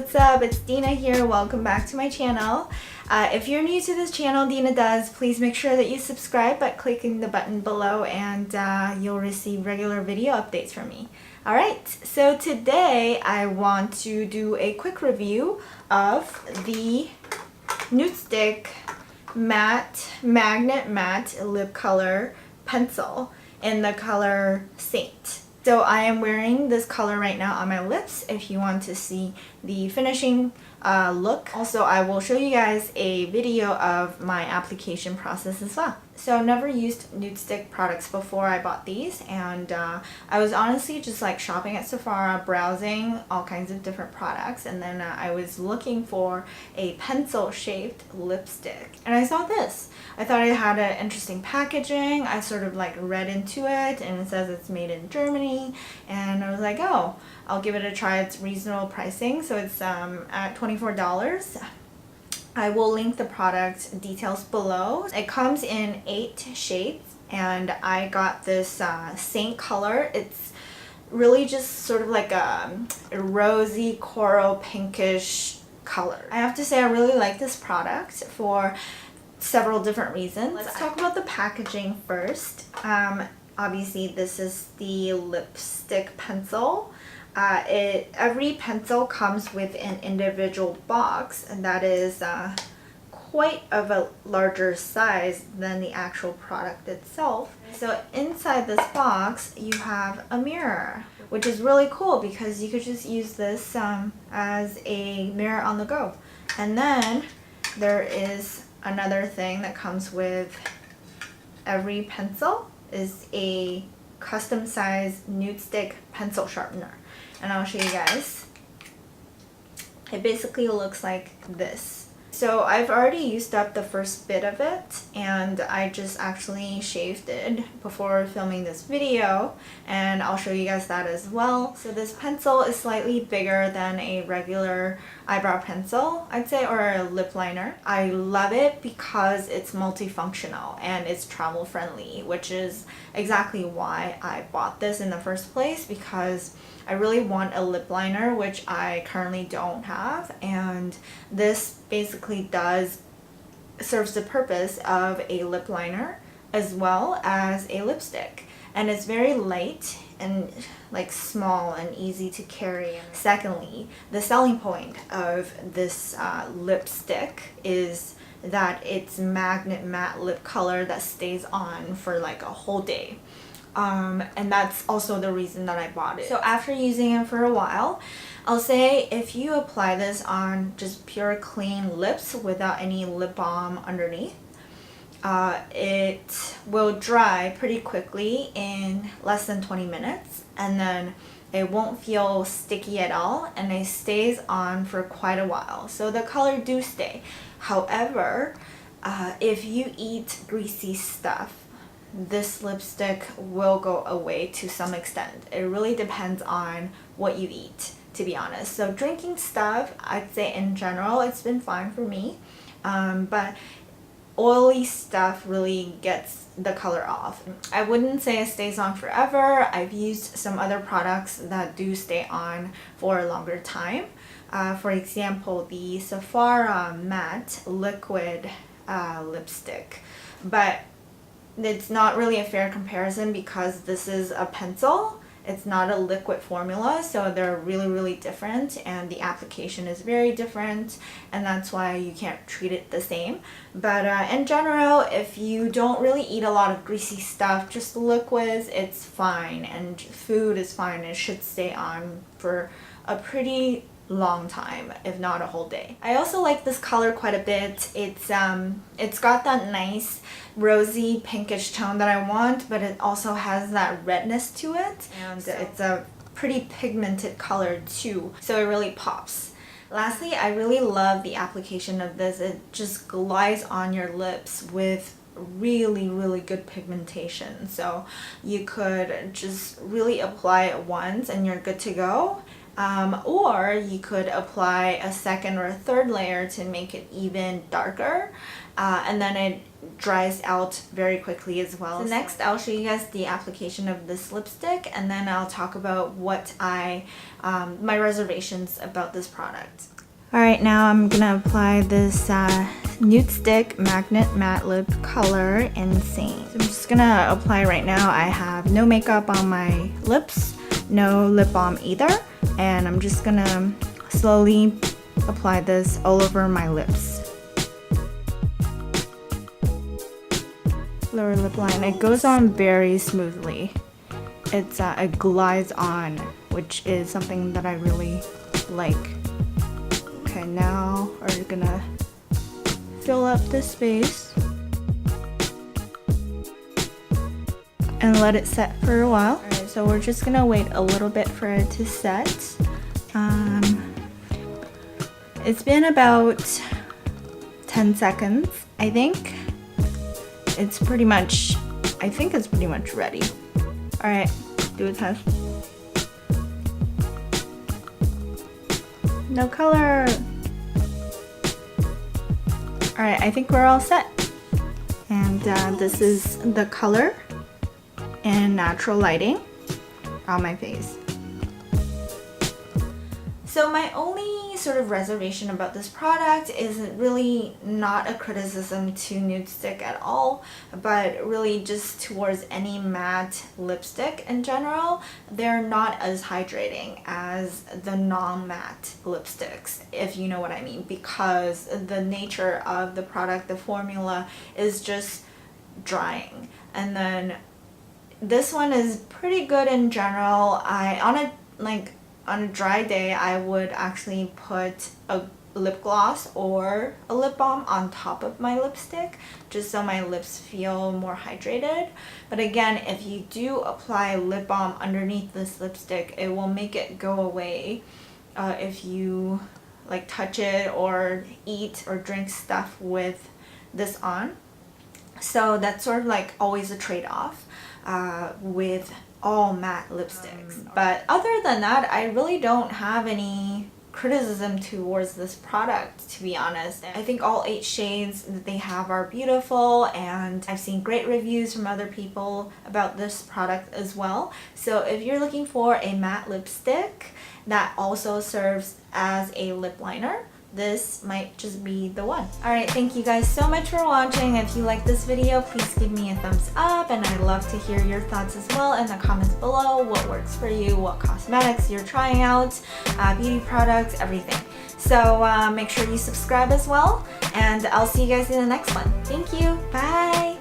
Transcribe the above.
what's up? It's Dina here. Welcome back to my channel. If you're new to this channel, Dina Does, please make sure that you subscribe by clicking the button below and you'll receive regular video updates from me. Alright, so today I want to do a quick review of the NUDESTIX Magnet Matte Lip Color Pencil in the color Saint. So I am wearing this color right now on my lips if you want to see the finishing look. Also, I will show you guys a video of my application process as well. So I've never used NUDESTIX products before I bought these, and I was honestly just like shopping at Sephora, browsing all kinds of different products, and then I was looking for a pencil shaped lipstick and I saw this. I thought it had an interesting packaging. I sort of like read into it and it says it's made in Germany, and I was like, oh, I'll give it a try. It's reasonable pricing, so it's at $24. I will link the product details below. It comes in 8 shades and I got this Saint color. It's really just sort of like a rosy coral pinkish color. I have to say I really like this product for several different reasons. Let's talk about the packaging first. Obviously this is the lipstick pencil. Every pencil comes with an individual box, and that is quite of a larger size than the actual product itself. So inside this box you have a mirror, which is really cool because you could just use this as a mirror on the go. And then there is another thing that comes with every pencil is a custom size NUDESTIX pencil sharpener. And I'll show you guys. It basically looks like this. So I've already used up the first bit of it, and I just actually shaved it before filming this video, and I'll show you guys that as well. So this pencil is slightly bigger than a regular eyebrow pencil, I'd say, or a lip liner. I love it because it's multifunctional and it's travel friendly, which is exactly why I bought this in the first place, because I really want a lip liner, which I currently don't have, and this basically serves the purpose of a lip liner as well as a lipstick. And it's very light and like small and easy to carry. Secondly, the selling point of this lipstick is that it's magnet matte lip color that stays on for like a whole day. And that's also the reason that I bought it. So after using it for a while, I'll say if you apply this on just pure clean lips without any lip balm underneath, it will dry pretty quickly in less than 20 minutes, and then it won't feel sticky at all, and it stays on for quite a while. So the color do stay. However, if you eat greasy stuff, this lipstick will go away to some extent. It really depends on what you eat, to be honest. So drinking stuff, I'd say in general it's been fine for me, but oily stuff really gets the color off. I wouldn't say it stays on forever. I've used some other products that do stay on for a longer time. For example, the Sephora Matte Liquid lipstick, but it's not really a fair comparison because this is a pencil. It's not a liquid formula, so they're really different, and the application is very different, and that's why you can't treat it the same. But in general, if you don't really eat a lot of greasy stuff, just liquids, it's fine, and food is fine. It should stay on for a pretty long time, if not a whole day. I also like this color quite a bit. It's got that nice rosy pinkish tone that I want, but it also has that redness to it, and it's a pretty pigmented color too, so it really pops. Lastly, I really love the application of this. It just glides on your lips with really good pigmentation, so you could just really apply it once and you're good to go. Or you could apply a second or a third layer to make it even darker, and then it dries out very quickly as well. So next I'll show you guys the application of this lipstick, and then I'll talk about what my reservations about this product. Alright, now I'm gonna apply this NUDESTIX Magnet Matte Lip Color Insane. So I'm just gonna apply right now. I have no makeup on my lips, no lip balm either, and I'm just gonna slowly apply this all over my lips. Lower lip line. It goes on very smoothly. It glides on, which is something that I really like. Okay, now we're gonna fill up the space and let it set for a while. Alright, so we're just gonna wait a little bit for it to set. It's been about 10 seconds, I think. I think it's pretty much ready. Alright, do a test. No color. Alright, I think we're all set. And this is the color and natural lighting on my face. So my only sort of reservation about this product is really not a criticism to NUDESTIX at all, but really just towards any matte lipstick in general. They're not as hydrating as the non-matte lipsticks, if you know what I mean, because the nature of the product, the formula, is just drying. And then this one is pretty good in general. On a dry day, I would actually put a lip gloss or a lip balm on top of my lipstick just so my lips feel more hydrated. But again, if you do apply lip balm underneath this lipstick, it will make it go away if you like touch it or eat or drink stuff with this on. So that's sort of like always a trade-off with all matte lipsticks. But other than that, I really don't have any criticism towards this product, to be honest. I think all 8 shades that they have are beautiful, and I've seen great reviews from other people about this product as well. So if you're looking for a matte lipstick that also serves as a lip liner, this might just be the one. Alright, thank you guys so much for watching. If you like this video, please give me a thumbs up, and I'd love to hear your thoughts as well in the comments below. What works for you, what cosmetics you're trying out, beauty products, everything. So make sure you subscribe as well, and I'll see you guys in the next one. Thank you. Bye!